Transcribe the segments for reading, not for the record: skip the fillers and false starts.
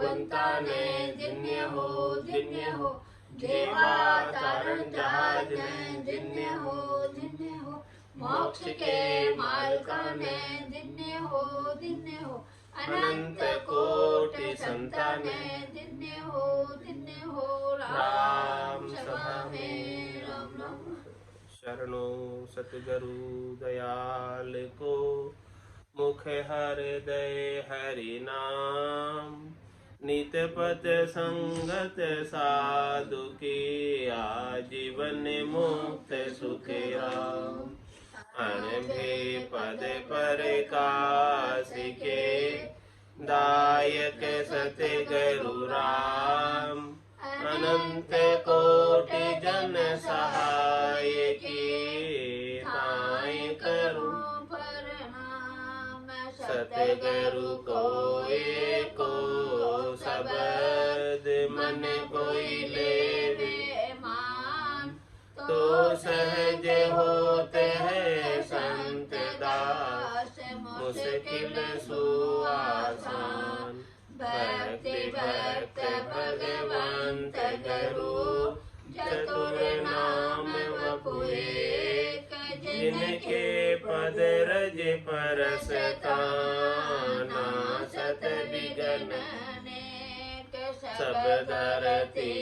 वंताने जिन्य हो जेवा तारण जहाज जिन्य हो मोक्ष के मालकाने जिन्य हो अनंत कोटि संताने जिन्य हो राम सभा में राम राम। शरणो सतगुरु दयाल को मुख हृदय हरि नाम नित पथ संगत साधु की आजीवन मुक्त सुख राम अनभे पद पर काशी के दायक सतगुरु राम अनंत कोटि जन सहाय की नाय करूं प्रणाम सतगुरु को एको शब्द मन कोई लेवे मान तो सहज होते हैं संत दास मुश्किल सुआसान भक्ति भक्त भगवंत गुरु चतुर नाम वपुएक जिनके पद रज परस ताना सत विघ्न सब धरती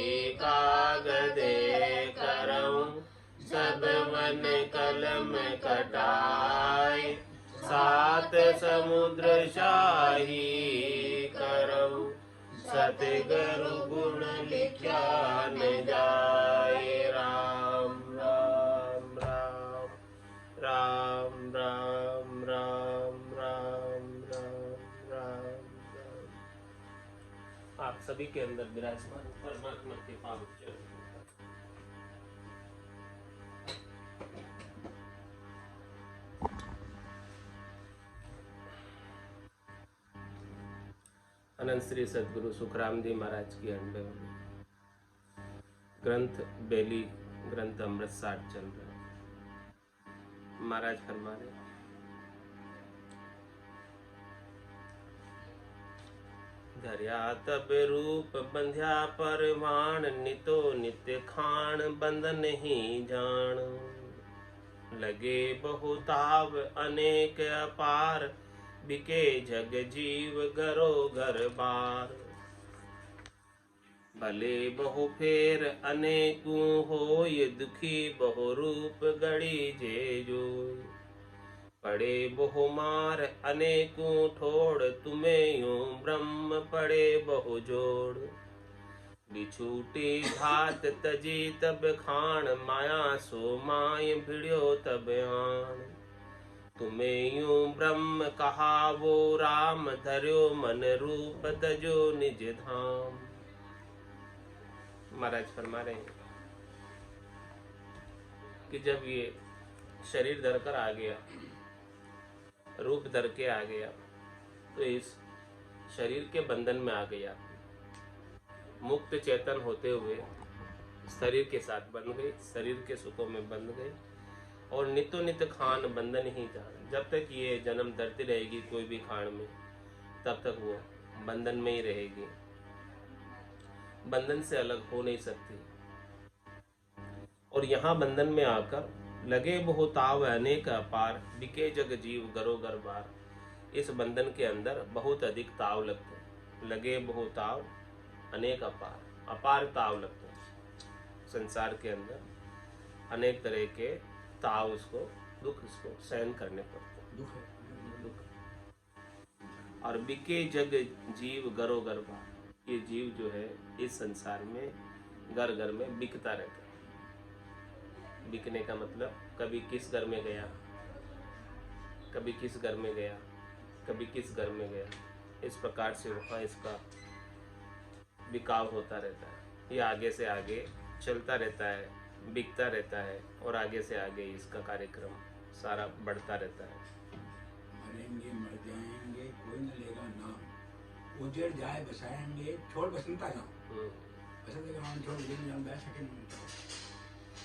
कागदे करऊं सब वन कलम कटाई सात समुद्र शाही करऊं सतगुरु गुण लिखा न जाए राम राम राम राम राम राम राम राम राम राम। आप सभी के अंदर विराजमान परमात्मा के पावन चरण अनंत श्री सदगुरु सुखराम जी महाराज की अंडे ग्रंथ बेली ग्रंथ अमृत साठ चल रहे। महाराज फरमा रहे धर्या तब रूप बंध्या परवान नितो नित्य खान बंधन ही जान लगे बहुताव अनेक अपार बिके जग जीव गरो घर बार भले बहु फेर अनेकू होय दुखी बहु रूप गड़ी जे जो पड़े बहु मार अनेकू ठोड़ तुम्हें यूं ब्रह्म पड़े बहु जोड़ बिछूटी घात तजी तब खान माया सो माय भिड़ो तब आन तुम्हें यूं ब्रह्म कहा वो राम धर्यो मन रूप तजो निज धाम। महाराज फरमा रहे हैं कि जब ये शरीर धर कर आ गया रूप धर के आ गया तो इस शरीर के बंधन में आ गया मुक्त चेतन होते हुए शरीर के साथ बंध गई शरीर के सुखों में बंध गई और नित्य नित्य खान बंधन ही जान जब तक ये जन्म धरती रहेगी कोई भी खान में तब तक वो बंधन में ही रहेगी बंधन से अलग हो नहीं सकती और यहाँ बंधन में आकर लगे बहुताव अनेक अपार बिके जग जीव गरो गर बार इस बंधन के अंदर बहुत अधिक ताव लगते लगे बहुताव अनेक अपार ताव लगते संसार के अंदर अनेक तरह के ताव उसको दुख उसको सहन करने पड़ते दुख और बिके जग जीव गरो घर बार ये जीव जो है इस संसार में घर घर में बिकता रहता है बिकने का मतलब कभी किस घर में गया कभी किस घर में गया कभी किस घर में गया इस प्रकार से वहाँ इसका बिकाव होता रहता है ये आगे से आगे चलता रहता है बिकता रहता है और आगे से आगे इसका कार्यक्रम सारा बढ़ता रहता है मरेंगे मर जाएंगे कोई न लेगा नाम उजड़ जाए बसाएंगे छोड़ बसंता जाओ बसंत का नाम छोड़ लेकिन बैठ सके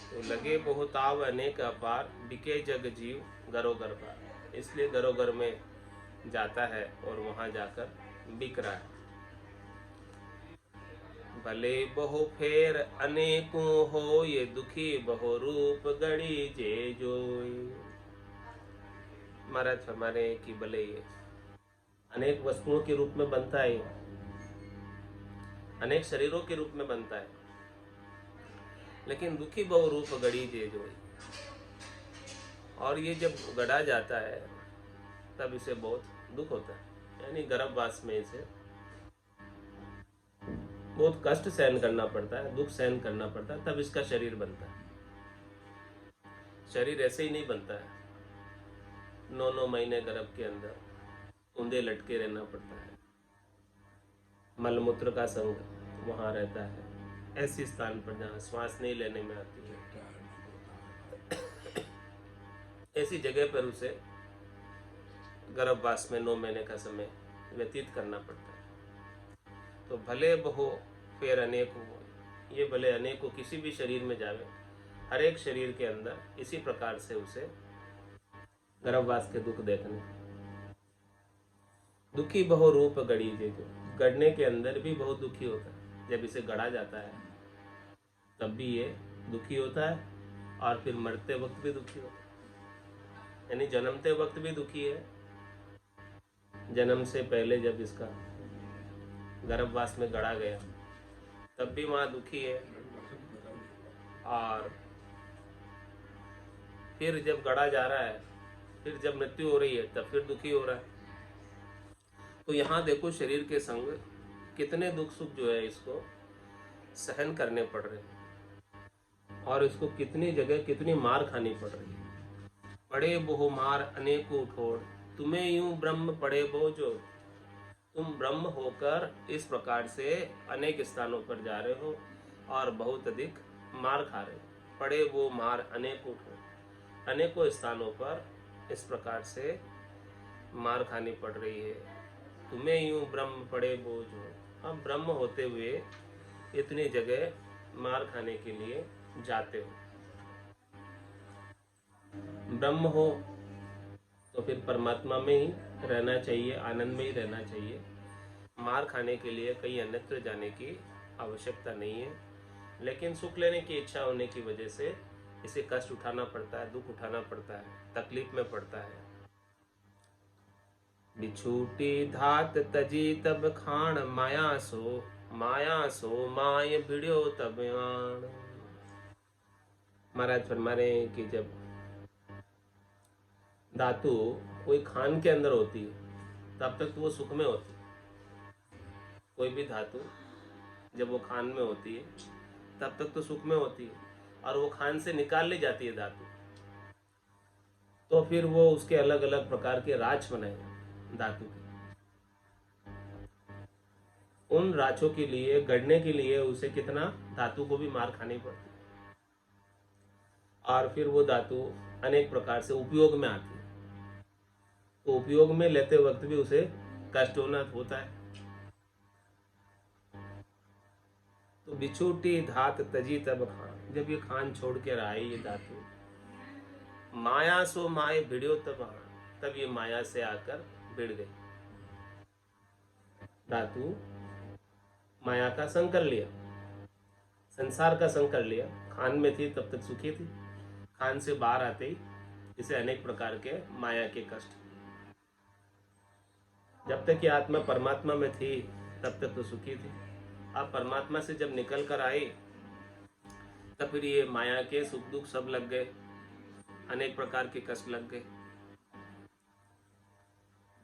तो लगे बहुताव अनेक अपार बिके जग जीव गरो घर बार इसलिए गरो घर में जाता है और वहाँ जाकर बिक रहा है भले बहु फेर अनेकों हो, ये दुखी बहु रूप गड़ी जे जोई। महाराज फरमाने कि भले ये अनेक वस्तुओं के रूप में बनता है, अनेक शरीरों के रूप में बनता है, लेकिन दुखी बहु रूप गड़ी जे जोई। और ये जब गड़ा जाता है तब इसे बहुत दुख होता है, यानी गर्भवास में इसे बहुत कष्ट सहन करना पड़ता है, दुख सहन करना पड़ता है, तब इसका शरीर बनता है। शरीर ऐसे ही नहीं बनता है। 9-9 महीने गर्भ के अंदर उंधे लटके रहना पड़ता है, मलमूत्र का संग वहाँ रहता है, ऐसी स्थान पर जहाँ श्वास नहीं लेने में आती है, ऐसी जगह पर उसे गर्भवास में 9 महीने का समय व्यतीत करना पड़ता है। तो भले बहु फेर अनेक हो, ये भले अनेक हो, किसी भी शरीर में जावे, हर एक शरीर के अंदर इसी प्रकार से उसे गर्भवास के दुख देखने। दुखी बहु रूप गड़ी जे जो, गड़ने के अंदर भी बहुत दुखी होता है। जब इसे गड़ा जाता है तब भी ये दुखी होता है, और फिर मरते वक्त भी दुखी होता है, यानी जन्मते वक्त भी दुखी है, जन्म से पहले जब इसका गर्भवास में गड़ा गया तब भी वहाँ दुखी है, और फिर जब गड़ा जा रहा है, फिर जब मृत्यु हो रही है तब फिर दुखी हो रहा है। तो यहाँ देखो शरीर के संग कितने दुख सुख जो है इसको सहन करने पड़ रहे हैं, और इसको कितनी जगह कितनी मार खानी पड़ रही है। पड़े बहु मार अनेकों ठोड़, तुम्हें यूं ब्रह्म पड़े बोझो। तुम ब्रह्म होकर इस प्रकार से अनेक स्थानों पर जा रहे हो और बहुत अधिक मार खा रहे हो। पड़े वो मार अनेकों ठोड़, अनेकों स्थानों पर इस प्रकार से मार खानी पड़ रही है। तुम्हें यूं ब्रह्म पड़े बोझ हो, अब ब्रह्म होते हुए इतनी जगह मार खाने के लिए जाते हो। ब्रह्म हो तो फिर परमात्मा में ही रहना चाहिए, आनंद में ही रहना चाहिए। मार खाने के लिए कहीं अन्यत्र जाने की आवश्यकता नहीं है, लेकिन सुख लेने की इच्छा होने की वजह से इसे कष्ट उठाना पड़ता है, दुख उठाना पड़ता है, तकलीफ में पड़ता है। बिछूटी धात तजी तब खान, माया सो माय भिड़ो तब आन। महाराज फरमा रहे हैं कि जब धातु कोई खान के अंदर होती है तब तक तो वो सुख में होती है। कोई भी धातु जब वो खान में होती है तब तक तो सुख में होती है, और वो खान से निकाल ली जाती है धातु, तो फिर वो उसके अलग अलग प्रकार के राज बनाए धातु के। उन राचों के लिए गढ़ने के लिए उसे कितना धातु को भी मार खानी पड़ती है, और फिर वो धातु अनेक प्रकार से उपयोग में आती है। तो उपयोग में लेते वक्त भी उसे कष्ट होता है। तो बिछूटी धात तजी तब खान, जब ये खान छोड़ के रहा है ये धातु, माया सो माय भिड़ो तब आन, तब ये माया से आकर भिड़ गई। धातु माया का संग कर लिया, संसार का संग कर लिया। खान में थी तब तक सुखी थी, खान से बाहर आते ही इसे अनेक प्रकार के माया के कष्ट। जब तक ये आत्मा परमात्मा में थी तब तक तो सुखी थी, अब परमात्मा से जब निकल कर आई तब फिर ये माया के सुख दुख सब लग गए, अनेक प्रकार के कष्ट लग गए।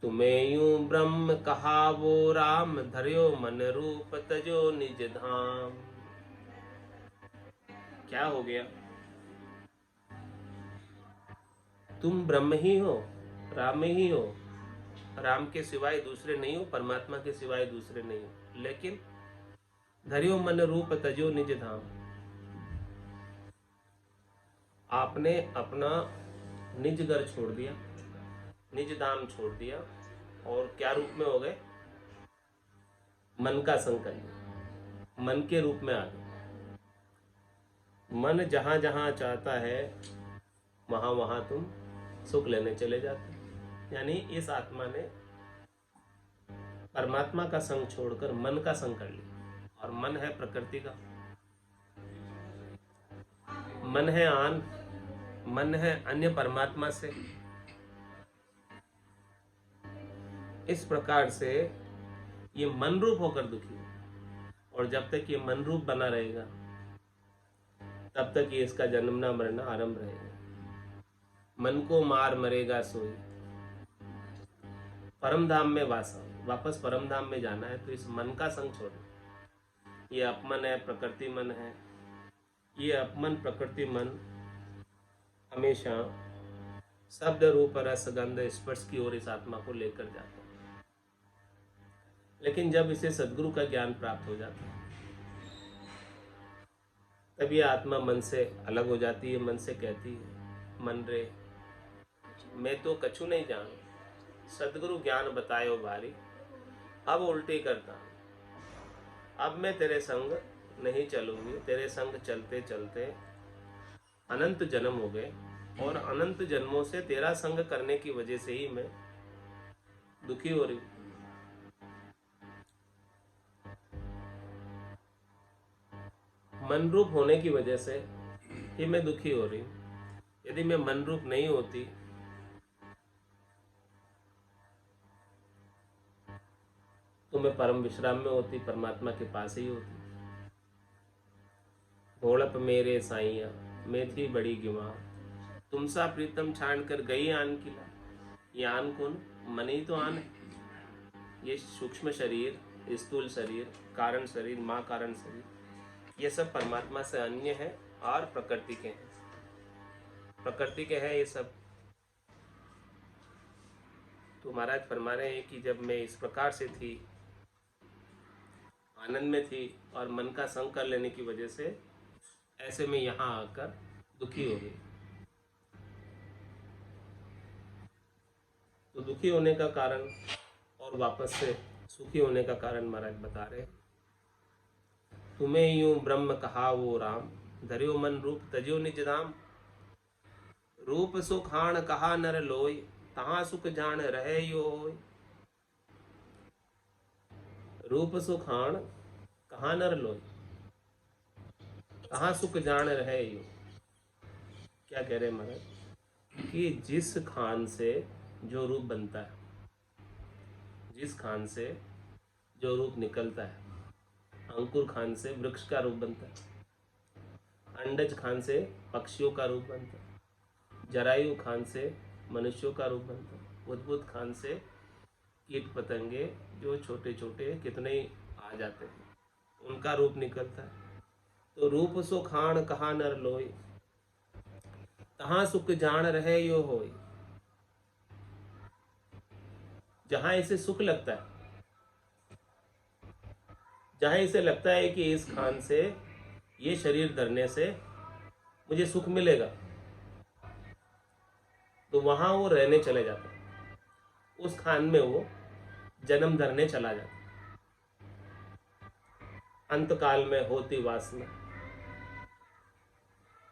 तुम्हें यूं ब्रह्म कहा वो राम, धर्यो मन रूप तजो निज धाम। क्या हो गया? तुम ब्रह्म ही हो, राम ही हो, राम के सिवाय दूसरे नहीं हो, परमात्मा के सिवाय दूसरे नहीं हो, लेकिन धर्यो मन रूप तजो निज धाम। आपने अपना निज घर छोड़ दिया, निज धाम छोड़ दिया, और क्या रूप में हो गए? मन का संग कर लिया, मन के रूप में आ गए। मन जहां जहां चाहता है वहां वहां तुम सुख लेने चले जाते। यानी इस आत्मा ने परमात्मा का संग छोड़कर मन का संग कर लिया, और मन है प्रकृति का, मन है मन है अन्य परमात्मा से। इस प्रकार से ये मन रूप होकर दुखी है, और जब तक ये मन रूप बना रहेगा तब तक ये इसका जन्मना मरना आरंभ रहेगा। मन को मार मरेगा सोई, परम धाम में वापस परम धाम में जाना है तो इस मन का संग छोड़ो। ये अपमन है, प्रकृति मन है। ये अपमन प्रकृति मन हमेशा शब्द रूप रस गंध स्पर्श की ओर इस आत्मा को लेकर जाता है। लेकिन जब इसे सद्गुरु का ज्ञान प्राप्त हो जाता है तब ये आत्मा मन से अलग हो जाती है। मन से कहती है, मन रे मैं तो कछु नहीं जान, सद्गुरु ज्ञान बतायो भारी, अब उल्टी करता हूं। अब मैं तेरे संग नहीं चलूंगी। तेरे संग चलते चलते अनंत जन्म हो गए, और अनंत जन्मों से तेरा संग करने की वजह से ही मैं दुखी हो रही हूं। मन रूप होने की वजह से ही मैं दुखी हो रही हूं। यदि मैं मन रूप नहीं होती तो मैं परम विश्राम में होती, परमात्मा के पास ही होती। भोड़प मेरे साइया मैं थी बड़ी गिवा, तुमसा प्रीतम छान कर गई आन किला। ये आन कौन? मन ही तो आन है। ये सूक्ष्म शरीर, स्थूल शरीर, कारण शरीर, माँ कारण शरीर, ये सब परमात्मा से अन्य है और प्रकृति के हैं। प्रकृति के हैं ये सब। तो महाराज फरमा रहे हैं कि जब मैं इस प्रकार से थी, आनंद में थी, और मन का संग कर लेने की वजह से ऐसे में यहाँ आकर दुखी हो गई। तो दुखी होने का कारण और वापस से सुखी होने का कारण महाराज बता रहे हैं। तुम्हें यूं ब्रह्म कहा वो राम, धरियो मन रूप तजियो निज धाम। रूप सुख हाण कहा नर लोय, तहां सुख जान रहे यो होय। रूप सुख हाण कहा नर लोय, तहां सुख जान रहे यो। क्या कह रहे महाराज कि जिस खान से जो रूप बनता है, जिस खान से जो रूप निकलता है, अंकुर खान से वृक्ष का रूप बनता है, अंडज खान से पक्षियों का रूप बनता है, जरायु खान से मनुष्यों का रूप बनता है, उद्भुत खान से कीट पतंगे जो छोटे छोटे कितने ही आ जाते हैं, उनका रूप निकलता है। तो रूप सो खान कहा नर लोय, तहां सुख जान रहे यो होय। जहां इसे सुख लगता है, जहां इसे लगता है कि इस खान से, ये शरीर धरने से मुझे सुख मिलेगा, तो वहां वो रहने चले जाता है। उस खान में वो जन्म धरने चला जाता है। अंत काल में होती वासना,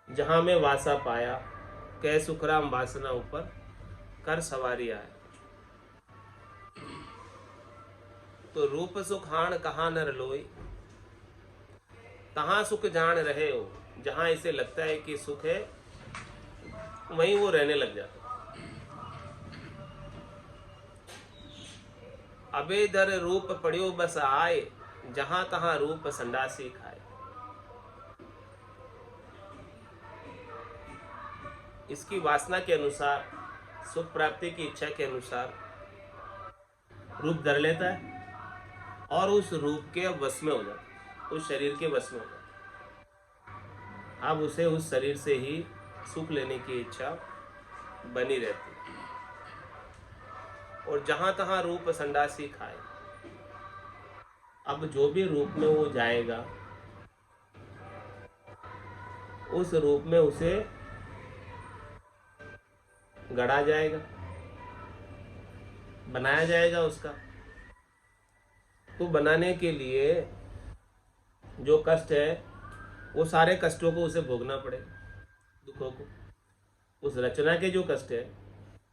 जहां में वासा पाया, कह सुखराम वासना ऊपर कर सवारी आया। तो रूप सुख हाण कहा नर लोय, तहां सुख जान रहे हो। जहां इसे लगता है कि सुख है, वहीं वो रहने लग जाता है। अबे दर रूप पड़ियो बस आए, जहां तहां रूप संडासी खाए। इसकी वासना के अनुसार, सुख प्राप्ति की इच्छा के अनुसार रूप धर लेता है, और उस रूप के वश में हो जाता है, उस शरीर के वश में हो जाता है। अब उसे उस शरीर से ही सुख लेने की इच्छा बनी रहती है, और जहां तहां रूप संडासी खाए। अब जो भी रूप में वो जाएगा, उस रूप में उसे गढ़ा जाएगा, बनाया जाएगा उसका। तो बनाने के लिए जो कष्ट है, वो सारे कष्टों को उसे भोगना पड़ेगा, दुखों को। उस रचना के जो कष्ट है,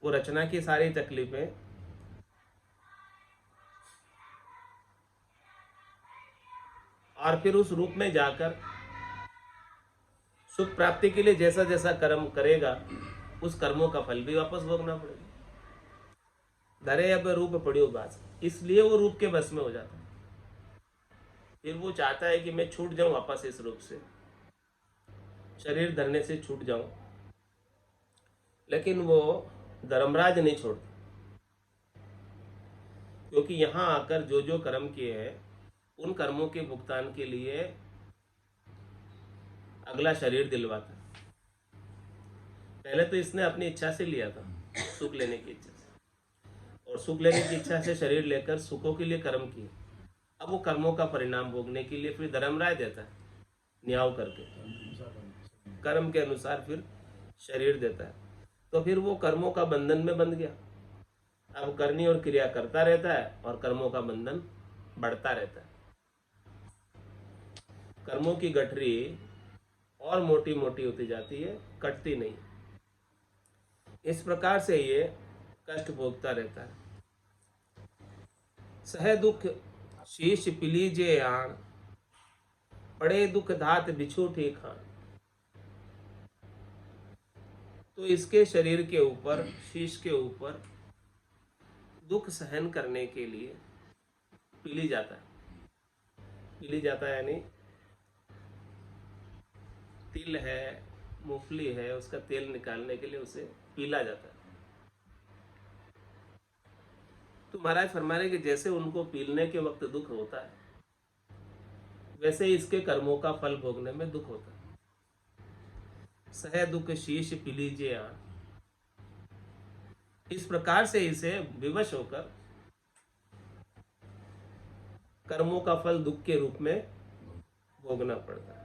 वो रचना की सारी तकलीफें और फिर उस रूप में जाकर सुख प्राप्ति के लिए जैसा जैसा कर्म करेगा उस कर्मों का फल भी वापस भोगना पड़ेगा। धरे अब रूप पड़ियो बास, इसलिए वो रूप के बस में हो जाता है। फिर वो चाहता है कि मैं छूट जाऊं वापस इस रूप से, शरीर धरने से छूट जाऊं, लेकिन वो धर्मराज नहीं छोड़ता, क्योंकि यहां आकर जो जो कर्म किए हैं उन कर्मों के भुगतान के लिए अगला शरीर दिलवाता है। पहले तो इसने अपनी इच्छा से लिया था, सुख लेने की इच्छा से, और सुख लेने की इच्छा से शरीर लेकर सुखों के लिए कर्म किए। अब वो कर्मों का परिणाम भोगने के लिए फिर धर्मराय देता है, न्याय करके कर्म के अनुसार फिर शरीर देता है। तो फिर वो कर्मों का बंधन में बंध गया। अब करनी और क्रिया करता रहता है और कर्मों का बंधन बढ़ता रहता है। कर्मों की गठरी और मोटी मोटी होती जाती है, कटती नहीं। इस प्रकार से ये कष्ट भोगता रहता है। सह दुख शीश पिलीजे आण, पड़े दुख धात बिछूठी खान। तो इसके शरीर के ऊपर, शीश के ऊपर दुख सहन करने के लिए पीली जाता है। पीली जाता है यानी तिल है, मूंगफली है, उसका तेल निकालने के लिए उसे पीला जाता है। तो महाराज फरमा रहे कि जैसे उनको पीलने के वक्त दुख होता है, वैसे इसके कर्मों का फल भोगने में दुख होता है। सह दुख शीश पीलीजे आण, इस प्रकार से इसे विवश होकर कर्मों का फल दुख के रूप में भोगना पड़ता है।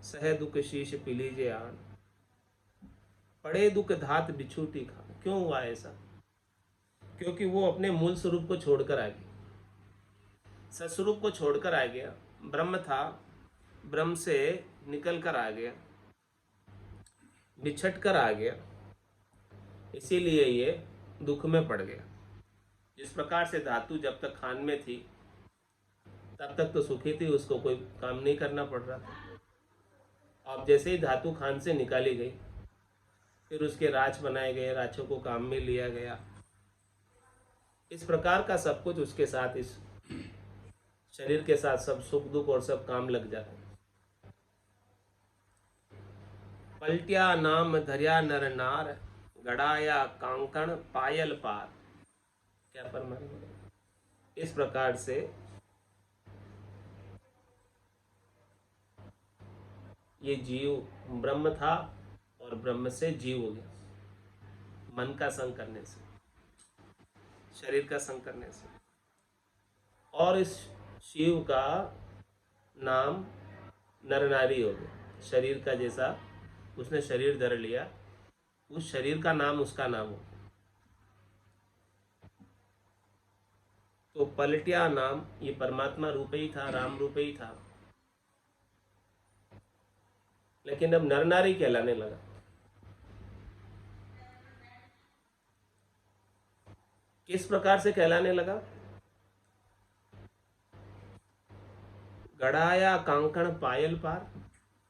सह दुख शीश पीलीजे आण, पड़े दुख धात बिछूटी खान। क्यों हुआ ऐसा? क्योंकि वो अपने मूल स्वरूप को छोड़कर आ गया, सस्वरूप को छोड़कर आ गया। ब्रह्म था, ब्रह्म से निकल कर आ गया, बिछट कर आ गया, इसीलिए ये दुख में पड़ गया। जिस प्रकार से धातु जब तक खान में थी तब तक तो सुखी थी, उसको कोई काम नहीं करना पड़ रहा था। अब जैसे ही धातु खान से निकाली गई, फिर उसके राज बनाए गए, राजों को काम में लिया गया। इस प्रकार का सब कुछ उसके साथ, इस शरीर के साथ सब सुख दुख और सब काम लग जाते हैं। पलटिया नाम धरिया नर नार, गड़ाया कांकण पायल पार। क्या परमात्मा? इस प्रकार से ये जीव ब्रह्म था और ब्रह्म से जीव हो गया, मन का संग करने से, शरीर का संग करने से। और इस शिव का नाम नर नारी हो गया। शरीर का जैसा उसने शरीर धर लिया, उस शरीर का नाम उसका नाम हो। तो पलटिया नाम, ये परमात्मा रूप ही था, राम रूप ही था, लेकिन अब नर नारी कहलाने लगा। किस प्रकार से कहलाने लगा? गड़ाया कांकण पायल पार।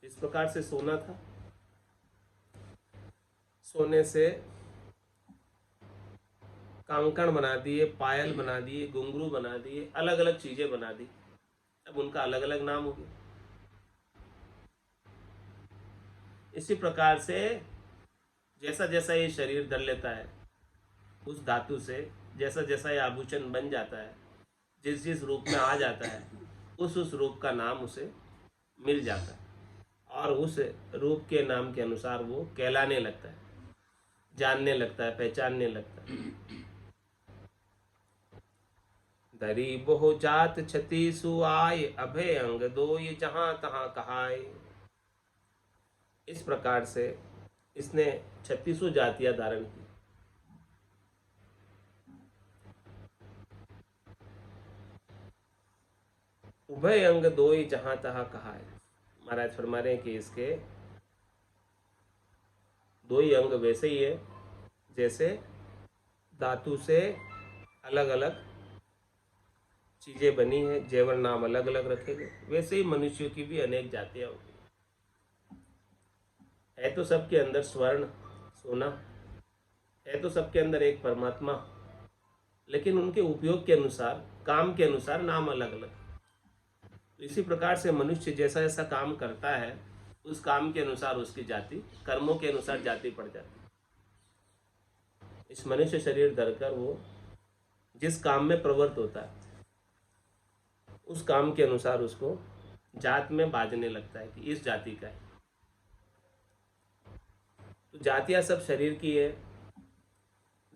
इस प्रकार से सोना था, सोने से कांकण बना दिए, पायल बना दिए, घुंघरू बना दिए, अलग अलग चीजें बना दी। अब उनका अलग अलग नाम हो गया। इसी प्रकार से जैसा जैसा ये शरीर धर लेता है, उस धातु से जैसा जैसा ये आभूषण बन जाता है, जिस जिस रूप में आ जाता है, उस रूप का नाम उसे मिल जाता है और उस रूप के नाम के अनुसार वो कहलाने लगता है, जानने लगता है, पहचानने लगता है। धरी बहु जात छती सुआय, अभय अंग दो ये जहां तहां कहाय। इस प्रकार से इसने 36 जातियां धारण की। उभय अंग दो ही जहां तहां कहाय। महाराज फरमा रहे हैं कि इसके दो ही अंग वैसे ही है जैसे धातु से अलग अलग चीजें बनी है, जेवर नाम अलग अलग रखे गए, वैसे ही मनुष्यों की भी अनेक जातियां होगी। है तो सबके अंदर स्वर्ण सोना, है तो सबके अंदर एक परमात्मा, लेकिन उनके उपयोग के अनुसार, काम के अनुसार नाम अलग अलग। तो इसी प्रकार से मनुष्य जैसा जैसा काम करता है, उस काम के अनुसार उसकी जाति, कर्मों के अनुसार जाति पड़ जाती है। इस मनुष्य शरीर धरकर वो जिस काम में प्रवृत्त होता है, उस काम के अनुसार उसको जात में बाजने लगता है कि इस जाति का है। तो जातियां सब शरीर की है,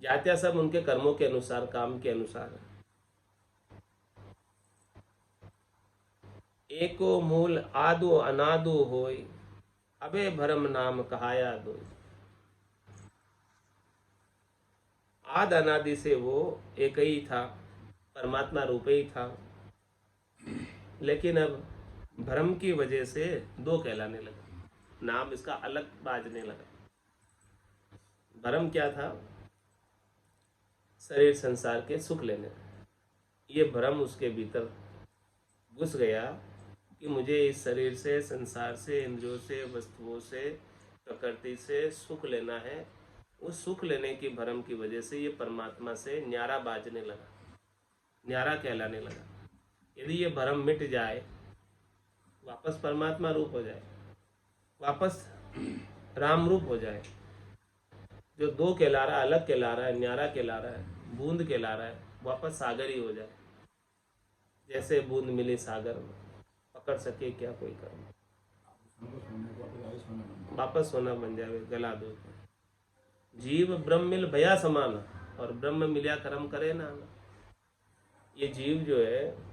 जातियां सब उनके कर्मों के अनुसार, काम के अनुसार है। एको मूल आदो अनादो होय, अबे भरम नाम कहाया दो। आद अनादि से वो एक ही था, परमात्मा रूप ही था, लेकिन अब भ्रम की वजह से दो कहलाने लगा, नाम इसका अलग बाजने लगा। भ्रम क्या था? शरीर संसार के सुख लेने। ये भ्रम उसके भीतर घुस गया कि मुझे इस शरीर से, संसार से, इंद्रियों से, वस्तुओं से, प्रकृति से सुख लेना है। उस सुख लेने की भ्रम की वजह से ये परमात्मा से न्यारा बाजने लगा, न्यारा कहलाने लगा। यदि ये भ्रम मिट जाए, वापस परमात्मा रूप हो जाए, वापस राम रूप हो जाए, जो दो कहला रहा है, अलग कहला रहा है, न्यारा कहला रहा है, बूंद कहला रहा है, वापस सागर ही हो जाए। जैसे बूंद मिली सागर में, पकड़ सके क्या कोई कर्म, वापस सोना बन जाए, गला दो। जीव ब्रह्म मिल भया समान, और ब्रह्म मिलिया कर्म करे ना। ये जीव जो है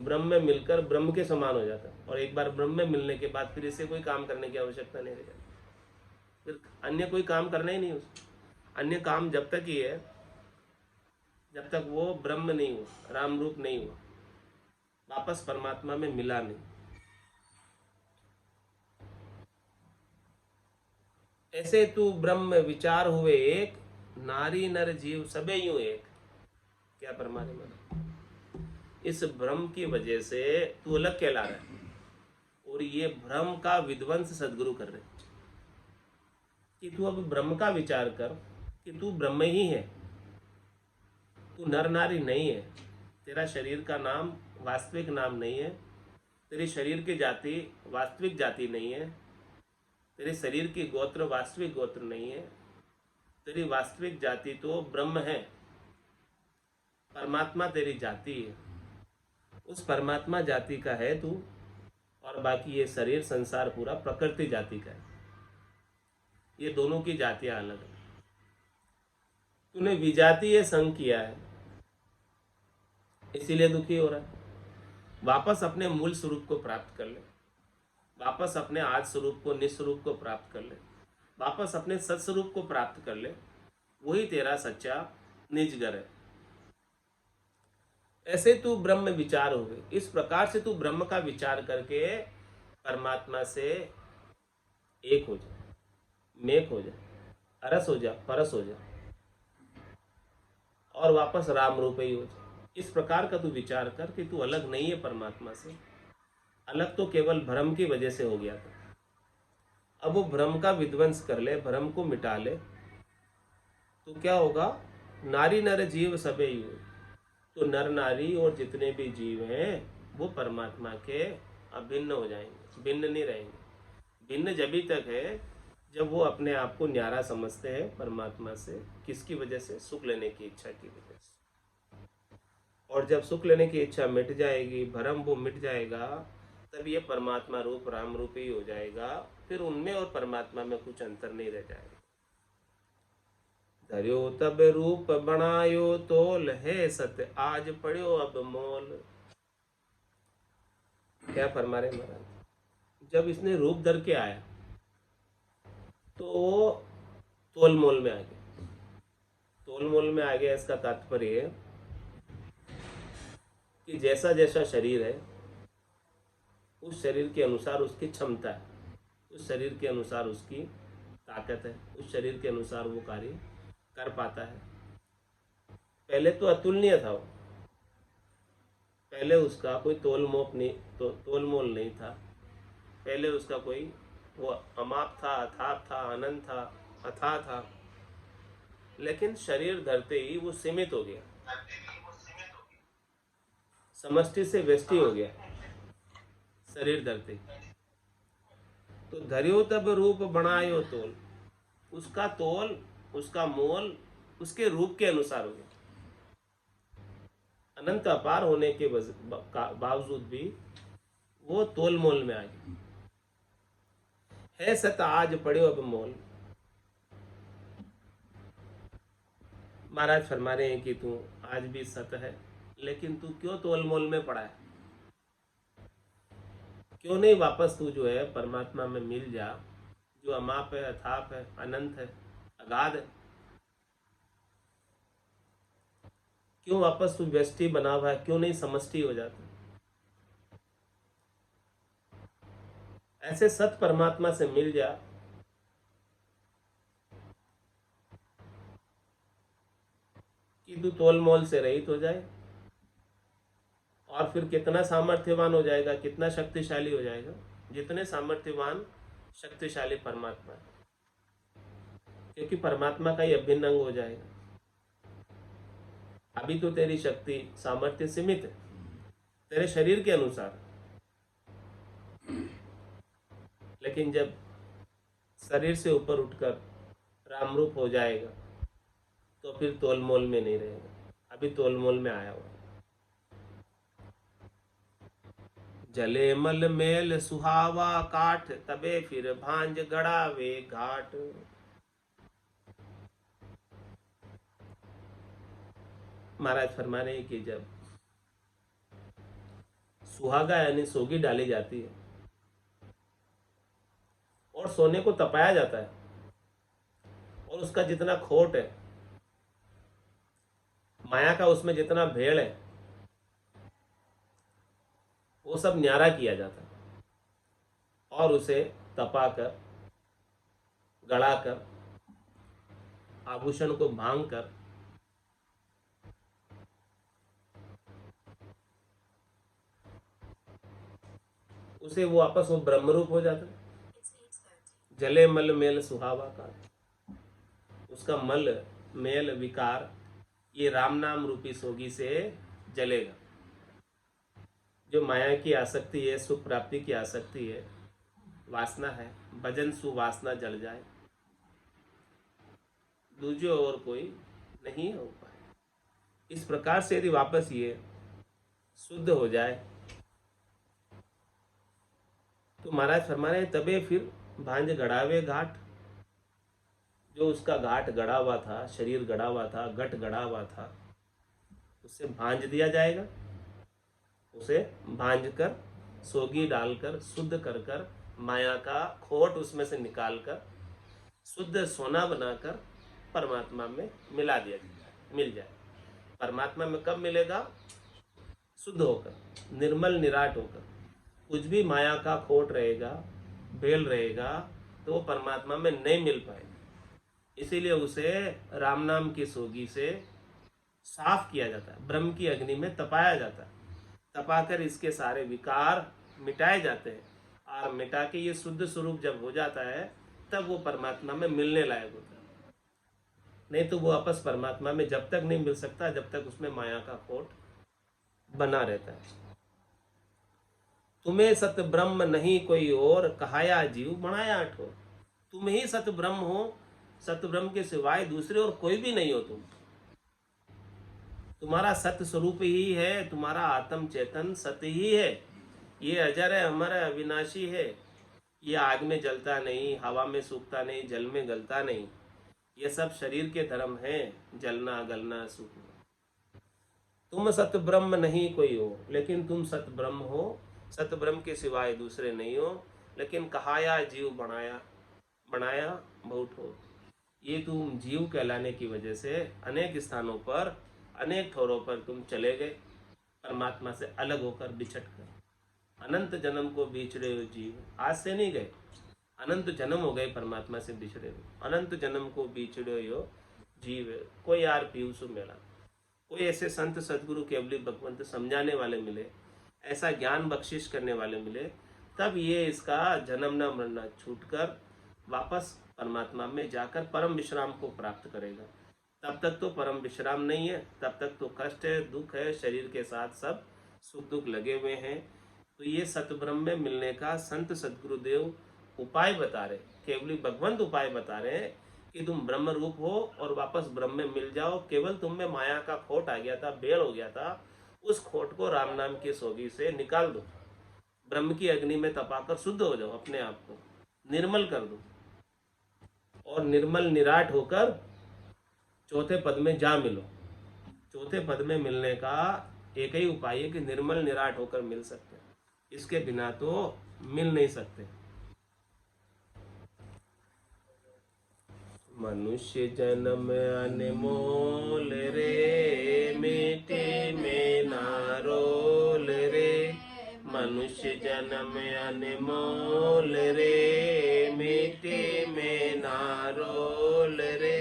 ब्रह्म में मिलकर ब्रह्म के समान हो जाता है, और एक बार ब्रह्म में मिलने के बाद फिर इसे कोई काम करने की आवश्यकता नहीं रह जाती, फिर अन्य कोई काम करना ही नहीं उसको। अन्य काम जब तक ही है जब तक वो ब्रह्म नहीं हुआ, राम रूप नहीं हुआ, वापस परमात्मा में मिला नहीं। ऐसे तू ब्रह्म विचार हुए एक, नारी नर जीव सबे यूं एक। क्या परमात्मा मन, इस भ्रम की वजह से तू अलग कहला रहा है, और ये भ्रम का विध्वंस सदगुरु कर रहे कि तू अब ब्रह्म का विचार कर कि तू ब्रह्म ही है, तू नर नारी नहीं है। तेरा शरीर का नाम वास्तविक नाम नहीं है, तेरे शरीर की जाति वास्तविक जाति नहीं है, तेरे शरीर की गोत्र वास्तविक गोत्र नहीं है। तेरी वास्तविक जाति तो ब्रह्म है, परमात्मा तेरी जाति है। उस परमात्मा जाति का है तू, और बाकी ये शरीर संसार पूरा प्रकृति जाति का है। ये दोनों की जातियां अलग है। तूने विजातीय संग किया है, इसीलिए दुखी हो रहा है। वापस अपने मूल स्वरूप को प्राप्त कर ले, वापस अपने आद स्वरूप को, निस्वरूप को प्राप्त कर ले, वापस अपने सत्स्वरूप को प्राप्त कर ले। वही तेरा सच्चा निज घर है। ऐसे तू ब्रह्म विचार हो गए। इस प्रकार से तू ब्रह्म का विचार करके परमात्मा से एक हो जा, मेक हो जा, अरस हो जा, परस हो जा, और वापस राम रूप ही हो जा। इस प्रकार का तू विचार कर कि तू अलग नहीं है परमात्मा से। अलग तो केवल भ्रम की वजह से हो गया था। अब वो भ्रम का विध्वंस कर ले, भ्रम को मिटा ले, तो क्या होगा? नारी नर जीव सबे यूं। तो नर नारी और जितने भी जीव हैं वो परमात्मा के अभिन्न हो जाएंगे, भिन्न नहीं रहेंगे। भिन्न जभी तक है जब वो अपने आप को न्यारा समझते हैं परमात्मा से। किसकी वजह से? सुख लेने की इच्छा की वजह से। और जब सुख लेने की इच्छा मिट जाएगी, भ्रम वो मिट जाएगा, तब ये परमात्मा रूप, राम रूप ही हो जाएगा। फिर उनमें और परमात्मा में कुछ अंतर नहीं रह जाएगा। धर्यो तब रूप बनायो तोल, है सत्य आज पढ़ो अब मोल। क्या फरमा रहे महाराज? जब इसने रूप धर के आया तो वो तोल मोल में आ गया। तोल मोल में आ गया, इसका तात्पर्य है कि जैसा जैसा शरीर है उस शरीर के अनुसार उसकी क्षमता है, उस शरीर के अनुसार उसकी ताकत है, उस शरीर के अनुसार वो कार्य कर पाता है। पहले तो अतुलनीय था वो, पहले उसका कोई तोल मोल नहीं था। पहले उसका कोई वो अमाप था, अथाप था, अनंत था, अथाह था। लेकिन शरीर धरते ही वो सीमित हो गया, समष्टि से व्यष्टि हो गया शरीर धरते ही। तो धर्यो तब रूप बनायो तोल, उसका तोल, उसका मोल उसके रूप के अनुसार हो गया। अनंत अपार होने के बावजूद भी वो तोल मोल में आ गया। है सत आज पड़े अब मोल। महाराज फरमा रहे हैं कि तू आज भी सत है, लेकिन तू क्यों तोल मोल में पड़ा है? क्यों नहीं वापस तू जो है परमात्मा में मिल जा, जो अमाप है, अथाप है, अनंत है, अगाध है। क्यों वापस तू व्यष्टि बना हुआ है, क्यों नहीं समष्टि हो जाता? ऐसे सत परमात्मा से मिल जा कि तू तोल मोल से रहित हो जाए, और फिर कितना सामर्थ्यवान हो जाएगा, कितना शक्तिशाली हो जाएगा, जितने सामर्थ्यवान शक्तिशाली परमात्मा है। क्योंकि परमात्मा का ही अभिन्न अंग हो जाएगा। अभी तो तेरी शक्ति सामर्थ्य सीमित है, तेरे शरीर के अनुसार। लेकिन जब शरीर से ऊपर उठकर राम रूप हो जाएगा तो फिर तोलमोल में नहीं रहेगा। अभी तोलमोल में आया हुआ। जले मल मेल सुहावा काठ, तबे फिर भांज गड़ावे घाट। महाराज फरमा रहे हैं कि जब सुहागा यानी सोगी डाली जाती है और सोने को तपाया जाता है, और उसका जितना खोट है, माया का उसमें जितना भेड़ है, वो सब न्यारा किया जाता है और उसे तपाकर, गड़ाकर, आभूषण को भांग कर उसे वो वापस वो ब्रह्मरूप हो जाता है। जले मल मेल सुहावा का, उसका मल मेल विकार ये राम नाम रूपी सोगी से जलेगा। जो माया की आसक्ति है, सुख प्राप्ति की आसक्ति है, वासना है, भजन सुवासना जल जाए, दूजे और कोई नहीं हो पाए। इस प्रकार से यदि वापस ये शुद्ध हो जाए तो महाराज फरमा रहे तबे फिर भांज गड़ावे घाट। जो उसका घाट गड़ा हुआ था, शरीर गड़ा हुआ था, घट गड़ा हुआ था, उसे भांज दिया जाएगा। उसे भांज कर, सोगी डालकर, शुद्ध कर कर, माया का खोट उसमें से निकालकर, शुद्ध सोना बनाकर परमात्मा में मिला दिया जाए, मिल जाए। परमात्मा में कब मिलेगा? शुद्ध होकर, निर्मल निराट होकर। कुछ भी माया का खोट रहेगा, भेल रहेगा, तो वो परमात्मा में नहीं मिल पाएगा। इसीलिए उसे राम नाम की सोगी से साफ किया जाता है, ब्रह्म की अग्नि में तपाया जाता है। तपाकर इसके सारे विकार मिटाए जाते हैं, और मिटा के ये शुद्ध स्वरूप जब हो जाता है तब वो परमात्मा में मिलने लायक होता है। नहीं तो वो आपस परमात्मा में जब तक नहीं मिल सकता जब तक उसमें माया का खोट बना रहता है। तुम्हें सत ब्रह्म नहीं कोई और, कहाया जीव बनाया ठोर। तुम ही सत ब्रह्म हो, सत ब्रह्म के सिवाय दूसरे और कोई भी नहीं हो। तुम्हारा सत्य स्वरूप ही है, तुम्हारा आत्म चेतन सत्य ही है। ये अजर है, अमर है, अविनाशी है। ये आग में जलता नहीं, हवा में सूखता नहीं, जल में गलता नहीं। ये सब शरीर के धर्म हैं, जलना गलना सूखना। तुम सत ब्रह्म नहीं कोई हो, लेकिन तुम सत ब्रह्म हो, सत ब्रह्म के सिवाय दूसरे नहीं हो। लेकिन कहाया जीव बनाया, बनाया बहुत हो। ये तुम जीव कहलाने की वजह से अनेक स्थानों पर, अनेक ठोरों पर तुम चले गए, परमात्मा से अलग होकर, बिछट कर। अनंत जन्म को बिछड़े हो जीव, आज से नहीं गए, अनंत जन्म हो गए परमात्मा से बिछड़े हो। अनंत जन्म को बिछड़े हो जीव, कोई यार पीयूष मेला। कोई ऐसे संत सदगुरु केवली भगवंत समझाने वाले मिले, ऐसा ज्ञान बख्शिश करने वाले मिले, तब ये इसका जन्म न मरना छूटकर वापस परमात्मा में जाकर परम विश्राम को प्राप्त करेगा। तब तक तो परम विश्राम नहीं है, तब तक तो कष्ट है, दुख है, शरीर के साथ सब सुख दुख लगे हुए हैं। तो ये सतब्रह्म में मिलने का संत सदगुरुदेव उपाय बता रहे, केवली भगवंत उपाय बता रहे हैं कि तुम ब्रह्म रूप हो और वापस ब्रह्म में मिल जाओ। केवल तुम में माया का खोट आ गया था, बेड़ हो गया था, उस खोट को राम नाम की सोगी से निकाल दो, ब्रह्म की अग्नि में तपाकर शुद्ध हो जाओ, अपने आप को निर्मल कर दो और निर्मल निराट होकर चौथे पद में जा मिलो। चौथे पद में मिलने का एक ही उपाय है कि निर्मल निराट होकर मिल सकते हैं, इसके बिना तो मिल नहीं सकते। मनुष्य जन्म अनमोल रे, मिटे में ना रोल रे। मनुष्य जन्म अनमोल रे, मिटे में ना रोल रे।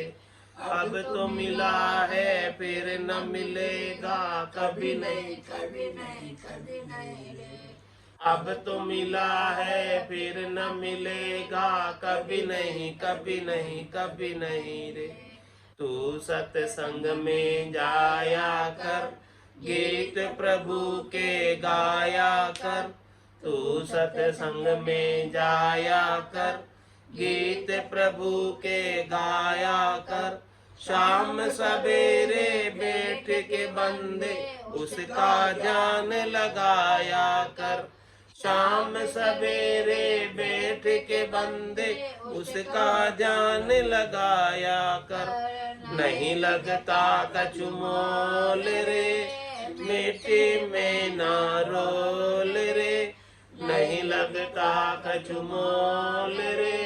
अब तो मिला है फिर न मिलेगा कभी नहीं, कभी नहीं, कभी नहीं रे। अब तो मिला है फिर न मिलेगा कभी नहीं, कभी नहीं, कभी नहीं रे। तू सत्संग में जाया कर, गीत प्रभु के गाया कर। तू सत्संग में जाया कर, गीत प्रभु के गाया कर। शाम सवेरे बैठ के बंदे उसका ध्यान लगाया कर। शाम सवेरे बैठ के बंदे उसका ध्यान लगाया कर। नहीं लगता कछु मोल रे, मिट्टी में ना रोल रे। नहीं लगता कछु मोल रे,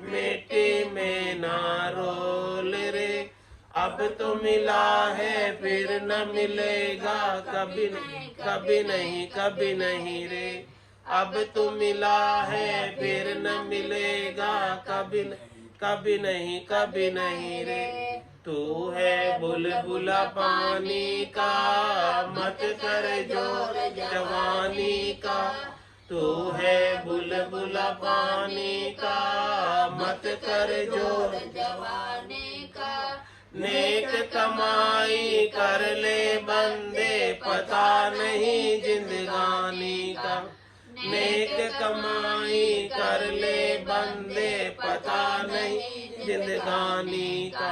मिट्टी में ना रोल रे। अब तो मिला है फिर न मिलेगा कभी नहीं, कभी नहीं, कभी नहीं रे। अब तो मिला है फिर न मिलेगा कभी नहीं, कभी नहीं, कभी नहीं रे। तू है बुलबुला पानी का, मत कर जोर जवानी का। तू है बुलबुला पानी का, मत कर जोर जवानी का। नेक कमाई कर ले बंदे, पता नहीं जिंदगानी का। नेक कमाई कर ले बंदे, पता नहीं जिंदगानी का।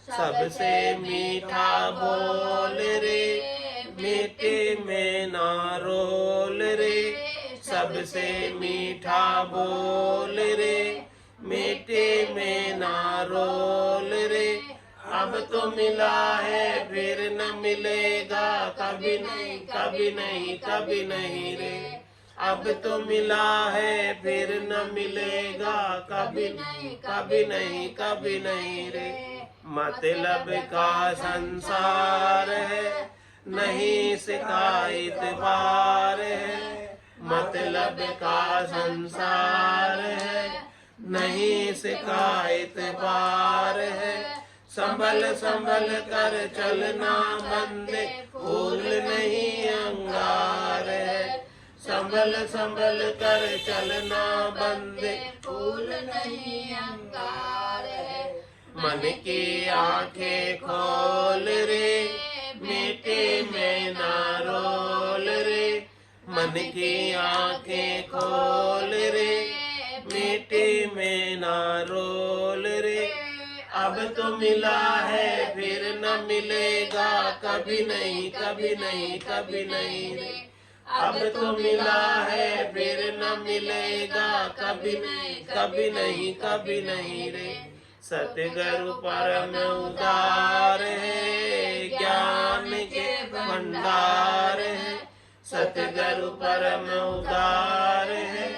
सबसे मीठा बोल रे, मीठे में ना रोल रे। सबसे मीठा बोल रे, मीठे में ना रोल रे। अब तो मिला है फिर न मिलेगा कभी नहीं, कभी नहीं, कभी नहीं रे। अब तो मिला है फिर न मिलेगा कभी नहीं, कभी नहीं, कभी नहीं रे। मतलब का संसार है, नहीं शिकायत बार है। मतलब का संसार है, नहीं शिकायत बार है। संभल संभल कर चलना बंदे, फूल नहीं अंगार है। संभल संभल कर चलना बंदे, फूल नहीं अंगार है। मन की आंखें खोल रे, मीठे में ना रोल रे। मन की आंखें खोल रे, मीठे में ना रोल रे। अब तो मिला है फिर न मिलेगा कभी नहीं, कभी नहीं, कभी नहीं रे। अब तो मिला है फिर न मिलेगा कभी नहीं, कभी नहीं, कभी नहीं रे। सतगुरु परम उदार है, ज्ञान के भंडार है। सतगुरु परम उदार है,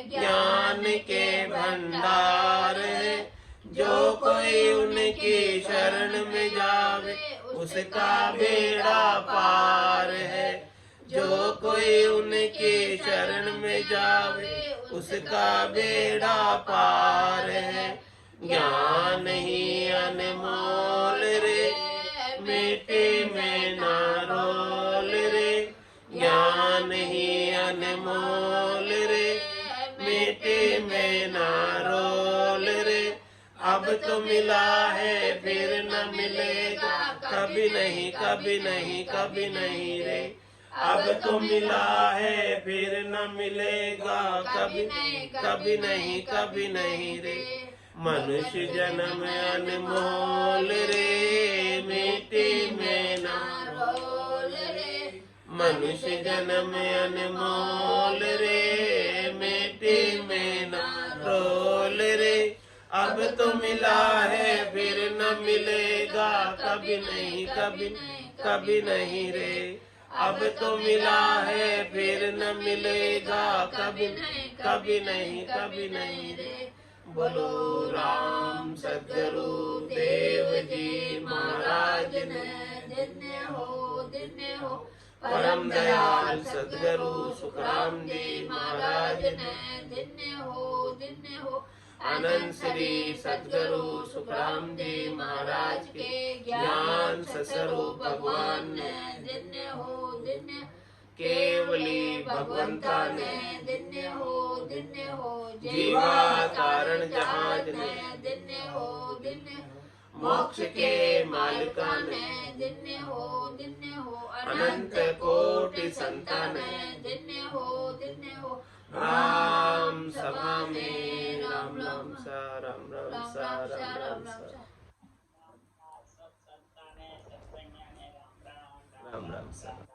ज्ञान के भंडार है। जो कोई उनकी शरण में जावे, उसका बेड़ा पार है। जो कोई उनकी शरण में जावे, उसका बेड़ा पार है। ज्ञान ही अनमोल रे, मीठे में ना रोल रे, ज्ञान ही अनमोल रे, मीठे में ना रोल रे। अब तो मिला है फिर न मिलेगा, कभी नहीं कभी नहीं कभी नहीं रे। अब तो मिला है फिर न मिलेगा, कभी कभी नहीं कभी नहीं रे। मनुष्य जन्म अनमोल रे, मिट्टी में ना रोल रे, मनुष्य जन्म अनमोल रे, मिट्टी में ना रोल रे। अब तो मिला है फिर न मिलेगा, कभी नहीं कभी कभी नहीं रे। अब तो मिला है फिर न मिलेगा, कभी कभी नहीं कभी नहीं रे। बोलो राम सद्गुरु देव जी महाराज ने धन्य हो परम दयाल सद्गुरु सुखराम जी महाराज ने धन्य हो अनंत श्री सद्गुरु सुखराम जी महाराज के ज्ञान स्वरूप भगवान ने धन्य हो केवली भगवंता ने धन्य हो जीवा तारण जहाज ने धन्य हो मोक्ष के मालिका ने धन्य हो अनंत कोटि संतान धन्य हो राम सभा में राम राम सा राम राम सा राम राम सा राम राम सा।